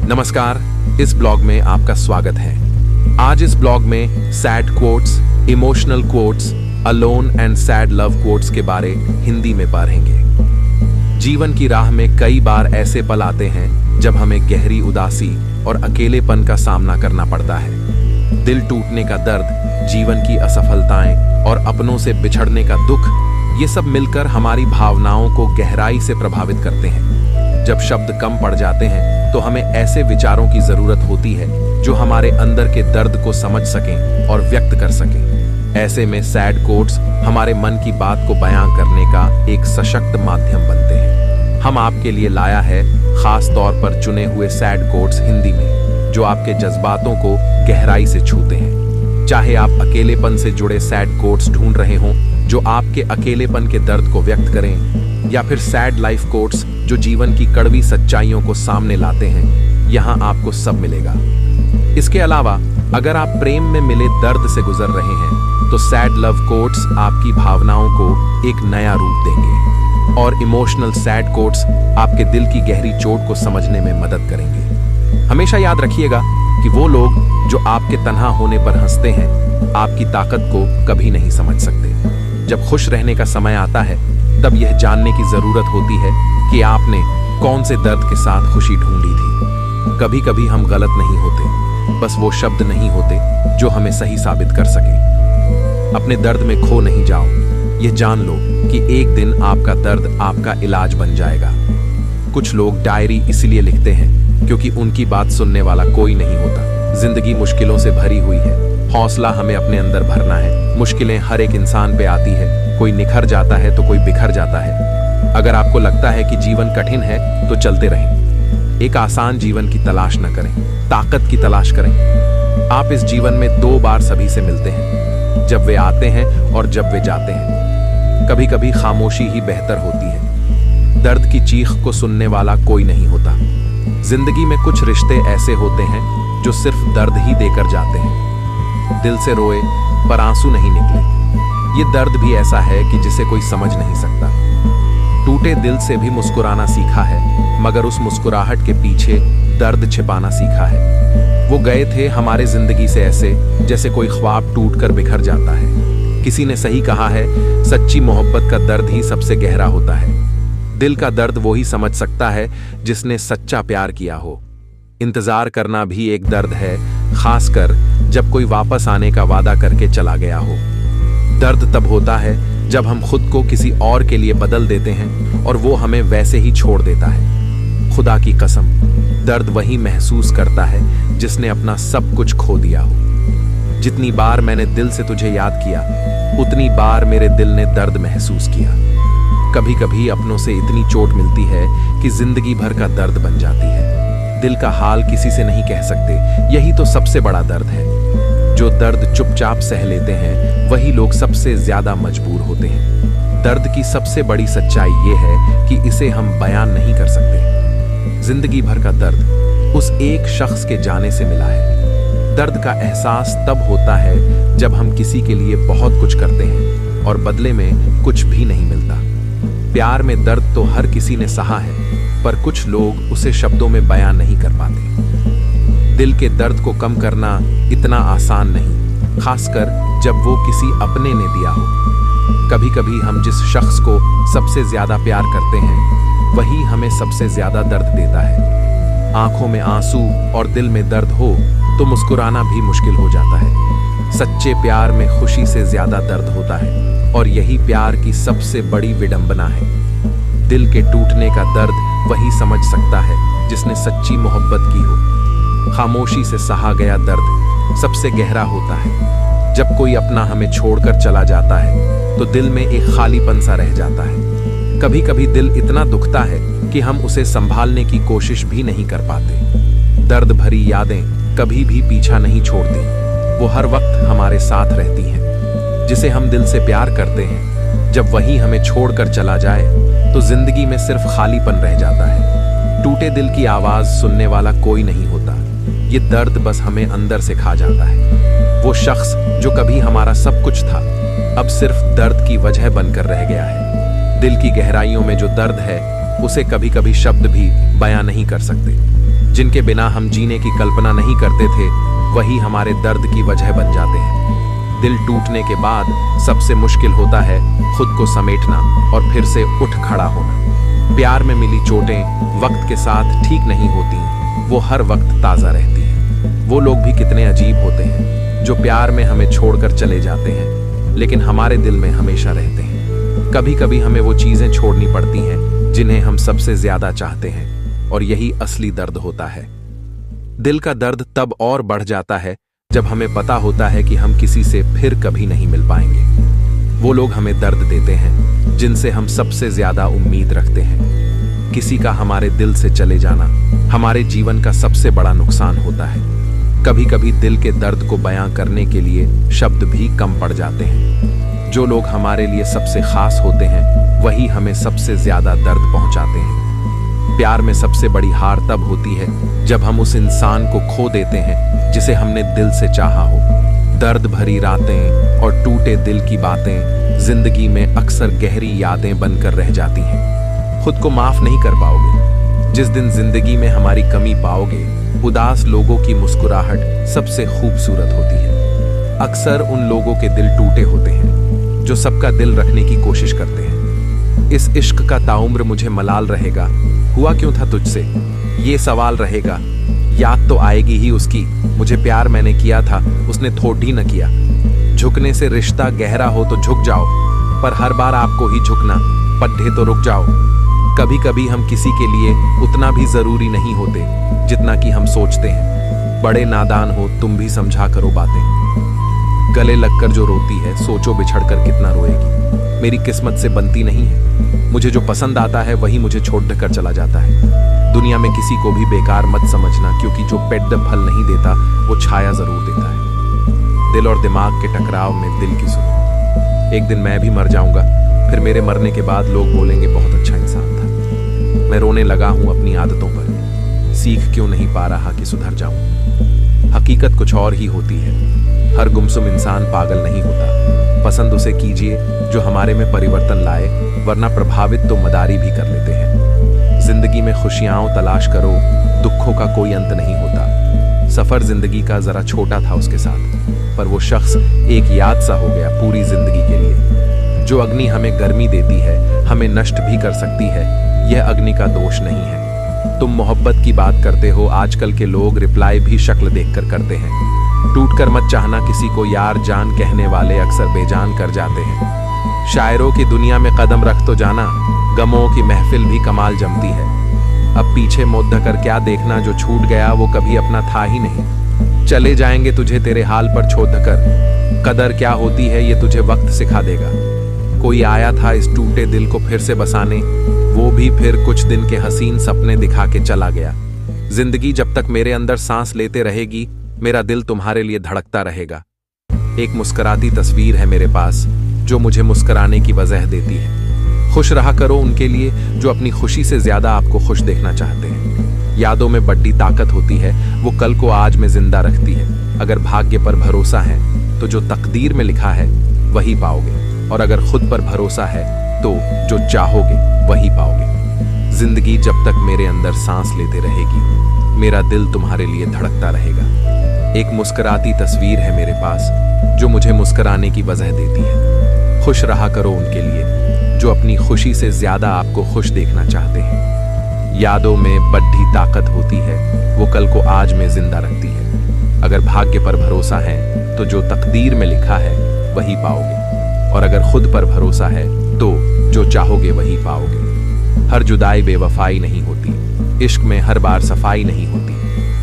नमस्कार, इस ब्लॉग में आपका स्वागत है। आज इस ब्लॉग में sad quotes, emotional quotes, alone and sad love quotes के बारे हिंदी में पढ़ेंगे। जीवन की राह में कई बार ऐसे पल आते हैं जब हमें गहरी उदासी और अकेलेपन का सामना करना पड़ता है। दिल टूटने का दर्द, जीवन की असफलताएं और अपनों से बिछड़ने का दुख, ये सब मिलकर हमारी भावनाओं को गहराई से प्रभावित करते हैं। जब शब्द कम पड़ जाते हैं तो हमें ऐसे विचारों की जरूरत होती है जो हमारे अंदर के दर्द को समझ सकें और व्यक्त कर सकें। ऐसे में सैड कोट्स हमारे मन की बात को बयां करने का एक सशक्त माध्यम बनते हैं। हम आपके लिए लाया है खास तौर पर चुने हुए सैड कोट्स हिंदी में, जो आपके जज्बातों को गहराई से छूते हैं। चाहे आप अकेलेपन से जुड़े सैड कोट्स ढूंढ रहे हों जो आपके अकेलेपन के दर्द को व्यक्त करें, या फिर सैड लाइफ कोट्स जो जीवन की कड़वी सच्चाइयों को सामने लाते हैं, यहाँ आपको सब मिलेगा। इसके अलावा अगर आप प्रेम में मिले दर्द से गुजर रहे हैं तो सैड लव कोट्स आपकी भावनाओं को एक नया रूप देंगे, और इमोशनल सैड कोट्स आपके दिल की गहरी चोट को समझने में मदद करेंगे। हमेशा याद रखिएगा कि वो लोग जो आपके तन्हा होने पर हंसते हैं, आपकी ताकत को कभी नहीं समझ सकते। जब खुश रहने का समय आता है तब यह जानने की जरूरत होती है कि आपने कौन से दर्द के साथ खुशी ढूंढी थी। कभी कभी हम गलत नहीं होते, बस वो शब्द नहीं होते जो हमें सही साबित कर सके। अपने दर्द में खो नहीं जाओ, यह जान लो कि एक दिन आपका दर्द आपका इलाज बन जाएगा। कुछ लोग डायरी इसलिए लिखते हैं क्योंकि उनकी बात सुनने वाला कोई नहीं होता। जिंदगी मुश्किलों से भरी हुई है, हौसला हमें अपने अंदर भरना है। मुश्किलें हर एक इंसान पे आती है, कोई निखर जाता है तो कोई बिखर जाता है। अगर आपको लगता है कि जीवन कठिन है तो चलते रहें। एक आसान जीवन की तलाश न करें, ताकत की तलाश करें। आप इस जीवन में 2 बार सभी से मिलते हैं, जब वे आते हैं और जब वे जाते हैं। कभी कभी खामोशी ही बेहतर होती है। दर्द की चीख को सुनने वाला कोई नहीं होता। जिंदगी में कुछ रिश्ते ऐसे होते हैं जो सिर्फ दर्द ही देकर जाते हैं। दिल से रोए पर आंसू नहीं निकले, ये दर्द भी ऐसा है कि जिसे कोई समझ नहीं सकता। टूटे दिल से भी मुस्कुराना सीखा है, मगर उस मुस्कुराहट के पीछे दर्द छिपाना सीखा है। वो गए थे हमारे जिंदगी से ऐसे जैसे कोई ख्वाब टूटकर बिखर जाता है। किसी ने सही कहा है, सच्ची मोहब्बत का दर्द ही सबसे गहरा होता है। दिल का दर्द वो ही समझ सकता है जिसने सच्चा प्यार किया हो। इंतजार करना भी एक दर्द है, खासकर जब कोई वापस आने का वादा करके चला गया हो। दर्द तब होता है जब हम खुद को किसी और के लिए बदल देते हैं और वो हमें वैसे ही छोड़ देता है। खुदा की कसम, दर्द वही महसूस करता है जिसने अपना सब कुछ खो दिया हो। जितनी बार मैंने दिल से तुझे याद किया, उतनी बार मेरे दिल ने दर्द महसूस किया। कभी कभी अपनों से इतनी चोट मिलती है कि जिंदगी भर का दर्द बन जाती है। दिल का हाल किसी से नहीं कह सकते, यही तो सबसे बड़ा दर्द है। जो दर्द चुपचाप सह लेते हैं वही लोग सबसे ज्यादा मजबूर होते हैं। दर्द की सबसे बड़ी सच्चाई ये है कि इसे हम बयान नहीं कर सकते। जिंदगी भर का दर्द उस एक शख्स के जाने से मिला है। दर्द का एहसास तब होता है जब हम किसी के लिए बहुत कुछ करते हैं और बदले में कुछ भी नहीं मिलता। प्यार में दर्द तो हर किसी ने सहा है, पर कुछ लोग उसे शब्दों में बयान नहीं कर पाते। दिल के दर्द को कम करना इतना आसान नहीं, खासकर जब वो किसी अपने ने दिया हो। कभी कभी हम जिस शख्स को सबसे ज्यादा प्यार करते हैं वही हमें सबसे ज्यादा दर्द देता है। आंखों में आंसू और दिल में दर्द हो तो मुस्कुराना भी मुश्किल हो जाता है। सच्चे प्यार में खुशी से ज्यादा दर्द होता है, और यही प्यार की सबसे बड़ी विडंबना है। दिल के टूटने का दर्द वही समझ सकता है जिसने सच्ची मोहब्बत की हो। खामोशी से सहा गया दर्द सबसे गहरा होता है। जब कोई अपना हमें छोड़कर चला जाता है तो दिल में एक खालीपन सा रह जाता है। कभी कभी दिल इतना दुखता है कि हम उसे संभालने की कोशिश भी नहीं कर पाते। दर्द भरी यादें कभी भी पीछा नहीं छोड़ती, वो हर वक्त हमारे साथ रहती हैं। जिसे हम दिल से प्यार करते हैं, जब वही हमें छोड़कर चला जाए तो जिंदगी में सिर्फ खालीपन रह जाता है। टूटे दिल की आवाज सुनने वाला कोई नहीं होता। ये दर्द बस हमें अंदर से खा जाता है। वो शख्स जो कभी हमारा सब कुछ था, अब सिर्फ दर्द की वजह बनकर रह गया है। दिल की गहराइयों में जो दर्द है उसे कभी कभी शब्द भी बयां नहीं कर सकते। जिनके बिना हम जीने की कल्पना नहीं करते थे, वही हमारे दर्द की वजह बन जाते हैं। दिल टूटने के बाद सबसे मुश्किल होता है खुद को समेटना और फिर से उठ खड़ा होना। प्यार में मिली चोटें वक्त के साथ ठीक नहीं होती, वो हर वक्त ताज़ा रहती हैं। वो लोग भी कितने अजीब होते हैं जो प्यार में हमें छोड़कर चले जाते हैं, लेकिन हमारे दिल में हमेशा रहते हैं। कभी कभी हमें वो चीज़ें छोड़नी पड़ती हैं जिन्हें हम सबसे ज्यादा चाहते हैं, और यही असली दर्द होता है। दिल का दर्द तब और बढ़ जाता है जब हमें पता होता है कि हम किसी से फिर कभी नहीं मिल पाएंगे। वो लोग हमें दर्द देते हैं जिनसे हम सबसे ज्यादा उम्मीद रखते हैं। किसी का हमारे दिल से चले जाना हमारे जीवन का सबसे बड़ा नुकसान होता है। कभी कभी दिल के दर्द को बयां करने के लिए शब्द भी कम पड़ जाते हैं। जो लोग हमारे लिए सबसे खास होते हैं वही हमें सबसे ज्यादा दर्द पहुंचाते हैं। प्यार में सबसे बड़ी हार तब होती है जब हम उस इंसान को खो देते हैं जिसे हमने दिल से चाहा हो। दर्द भरी रातें और टूटे दिल की बातें जिंदगी में अक्सर गहरी यादें बनकर रह जाती हैं। खुद को माफ नहीं कर पाओगे। जिस दिन जिंदगी में हमारी कमी पाओगे, उदास लोगों की मुस्कुराहट सबसे खूबसूरत होती है। अक्सर उन लोगों के दिल टूटे होते हैं जो सबका दिल रखने की कोशिश करते हैं। इस इश्क का ताउम्र मुझे मलाल रहेगा, हुआ क्यों था तुझसे, ये सवाल रहेगा। याद तो आएगी ही उसकी, मुझे प्यार मैंने किया था, उसने थोड़ी न किया। झुकने से रिश्ता गहरा हो तो झुक जाओ, पर हर बार आपको ही झुकना पढ़े तो रुक जाओ। कभी कभी हम किसी के लिए उतना भी जरूरी नहीं होते जितना कि हम सोचते हैं। बड़े नादान हो तुम भी समझा करो बातें। गले लगकर जो रोती है सोचो बिछड़कर कितना रोएगी। मेरी किस्मत से बनती नहीं है, मुझे जो पसंद आता है वही मुझे छोड़ कर चला जाता है। दुनिया में किसी को भी बेकार मत समझना, क्योंकि जो पेट फल नहीं देता वो छाया जरूर देता है। दिल और दिमाग के टकराव में दिल की सुनो। एक दिन मैं भी मर जाऊंगा, फिर मेरे मरने के बाद लोग बोलेंगे बहुत अच्छा इंसान था। मैं रोने लगा हूं अपनी आदतों पर, सीख क्यों नहीं पा रहा कि सुधर जाऊं। हकीकत कुछ और ही होती है। हर गुमसुम इंसान पागल नहीं होता। पसंद उसे कीजिए जो हमारे में परिवर्तन लाए, वरना प्रभावित तो मदारी भी कर लेते हैं। जिंदगी में खुशियां तलाश करो, दुखों का कोई अंत नहीं होता। सफर जिंदगी का जरा छोटा था उसके साथ, पर वो शख्स एक याद सा हो गया पूरी जिंदगी के लिए। जो अग्नि हमें गर्मी देती है, हमें नष्ट भी कर सकती है, यह अग्नि का दोष नहीं है। तुम मोहब्बत की बात करते हो, आजकल के लोग रिप्लाई भी शक्ल देखकर करते हैं। टूटकर मत चाहना किसी को यार जान, कहने वाले अक्सर बेजान कर जाते हैं। शायरों की दुनिया में कदम रख तो जाना, गमों की महफिल भी कमाल जमती है। अब पीछे मुद्द कर क्या देखना, जो छूट गया वो कभी अपना था ही नहीं। चले जाएंगे तुझे तेरे हाल पर छोड़ कर, कदर क्या होती है ये तुझे वक्त सिखा देगा। कोई आया था इस टूटे दिल को फिर से बसाने, वो भी फिर कुछ दिन के हसीन सपने दिखा के चला गया। जिंदगी जब तक मेरे अंदर सांस लेते रहेगी, मेरा दिल तुम्हारे लिए धड़कता रहेगा। एक मुस्कुराती तस्वीर है मेरे पास जो मुझे मुस्कुराने की वजह देती है। खुश रहा करो उनके लिए जो अपनी खुशी से ज्यादा आपको खुश देखना चाहते हैं। यादों में बड़ी ताकत होती है, वो कल को आज में जिंदा रखती है। अगर भाग्य पर भरोसा है तो जो तकदीर में लिखा है वही पाओगे, और अगर खुद पर भरोसा है तो जो चाहोगे वही पाओगे। जिंदगी जब तक मेरे अंदर सांस लेते रहेगी, मेरा दिल तुम्हारे लिए धड़कता रहेगा। एक मुस्कुराती तस्वीर है मेरे पास जो मुझे मुस्कुराने की वजह देती है। खुश रहा करो उनके लिए जो अपनी खुशी से ज्यादा आपको खुश देखना चाहते हैं। यादों में बड़ी ताकत होती है, वो कल को आज में जिंदा रखती है। अगर भाग्य पर भरोसा है तो जो तकदीर में लिखा है वही पाओगे, और अगर खुद पर भरोसा है तो जो चाहोगे वही पाओगे। हर जुदाई बेवफाई नहीं होती, इश्क में हर बार सफाई नहीं होती।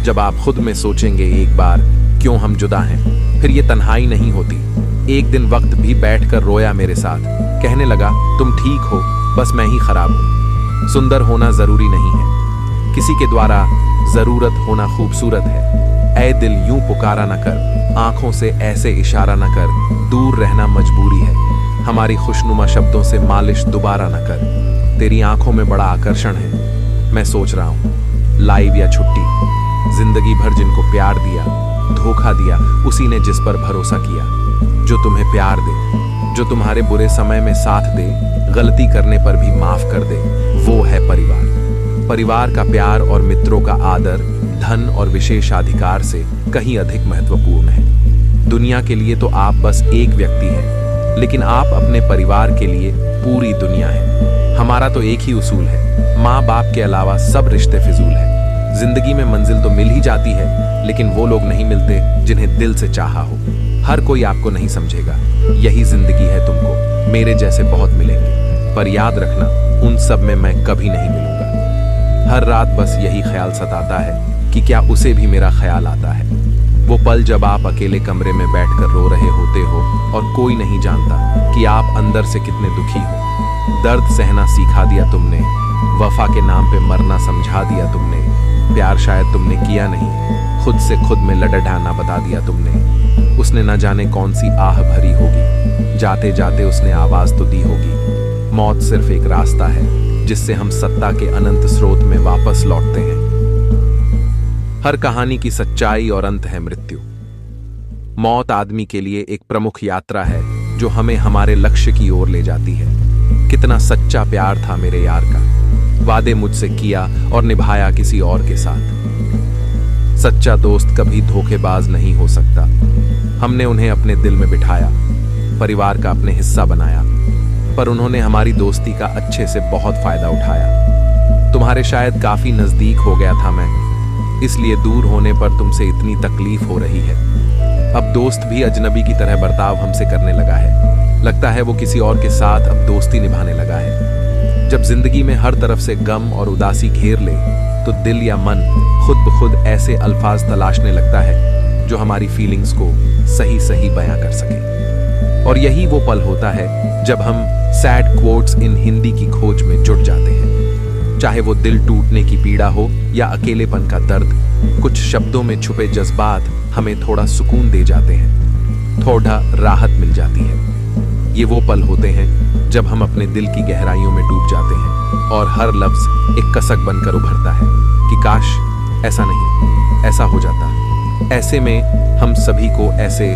जब आप खुद में सोचेंगे एक बार क्यों हम जुदा हैं, फिर ये तन्हाई नहीं होती। एक दिन वक्त भी बैठकर रोया मेरे साथ, कहने लगा तुम ठीक हो, बस मैं ही खराब हूं। सुंदर होना जरूरी नहीं है, किसी के द्वारा जरूरत होना खूबसूरत है। ऐ दिल यूं पुकारा न कर, आंखों से ऐसे इशारा न कर, दूर रहना मजबूरी है। हमारी खुशनुमा शब्दों से मालिश दोबारा न कर, तेरी आंखों में बड़ा आकर्षण है। मैं सोच रहा हूं लाइव या छुट्टी। जिंदगी भर जिनको प्यार दिया, धोखा दिया, उसी ने जिस पर भरोसा किया। जो तुम्हें प्यार दे, जो तुम्हारे बुरे समय में साथ दे, गलती करने पर भी माफ कर दे, वो है परिवार। परिवार का प्यार और मित्रों का आदर धन और विशेषाधिकार से कहीं अधिक महत्वपूर्ण है। दुनिया के लिए तो आप बस एक व्यक्ति हैं, लेकिन आप अपने परिवार के लिए पूरी दुनिया है। हमारा तो एक ही उसूल है, माँ बाप के अलावा सब रिश्ते फिजूल है। जिंदगी में मंजिल तो मिल ही जाती है, लेकिन वो लोग नहीं मिलते जिन्हें दिल से चाहा हो। हर कोई आपको नहीं समझेगा, यही जिंदगी है। तुमको मेरे जैसे बहुत मिलेंगे, पर याद रखना उन सब में मैं कभी नहीं मिलूंगा। हर रात बस यही ख्याल सताता है कि क्या उसे भी मेरा ख्याल आता है। वो पल जब आप अकेले कमरे में बैठकर रो रहे होते हो और कोई नहीं जानता कि आप अंदर से कितने दुखी हो। दर्द सहना सिखा दिया तुमने, वफा के नाम पे मरना समझा दिया तुमने। प्यार शायद तुमने किया नहीं, खुद से खुद में लड़ाना बता दिया तुमने। उसने न जाने कौन सी आह भरी होगी, जाते जाते उसने आवाज तो दी होगी। मौत सिर्फ एक रास्ता है जिससे हम सत्ता के अनंत स्रोत में वापस लौटते हैं। हर कहानी की सच्चाई और अंत है मृत्यु। मौत आदमी के लिए एक प्रमुख यात्रा है जो हमें हमारे लक्ष्य की ओर ले जाती है। कितना सच्चा प्यार था मेरे यार का, वादे मुझसे किया और निभाया किसी और के साथ। सच्चा दोस्त कभी धोखेबाज नहीं हो सकता। हमने उन्हें अपने दिल में बिठाया, परिवार का अपने हिस्सा बनाया, पर उन्होंने हमारी दोस्ती का अच्छे से बहुत फायदा उठाया। तुम्हारे शायद काफी नजदीक हो गया था मैं, इसलिए दूर होने पर तुमसे इतनी तकलीफ हो रही है। अब दोस्त भी अजनबी की तरह बर्ताव हमसे करने लगा है। लगता है वो किसी और के साथ अब दोस्ती निभाने लगा है। जब जिंदगी में हर तरफ से गम और उदासी घेर ले, तो दिल या मन खुद ब खुद ऐसे अल्फाज तलाशने लगता है जो हमारी फीलिंग्स को सही सही बयां कर सके। और यही वो पल होता है जब हम सैड क्वोट्स इन हिंदी की खोज में जुट जाते हैं। चाहे वो दिल टूटने की पीड़ा हो या अकेलेपन का दर्द, कुछ शब्दों में छुपे जज्बात हमें थोड़ा सुकून दे जाते हैं, थोड़ा राहत मिल जाती है। ये वो पल होते हैं जब हम अपने दिल की गहराइयों में डूब जाते हैं और हर लफ्ज एक कसक बनकर उभरता है कि काश ऐसा नहीं, ऐसा हो जाता। ऐसे में हम सभी को ऐसे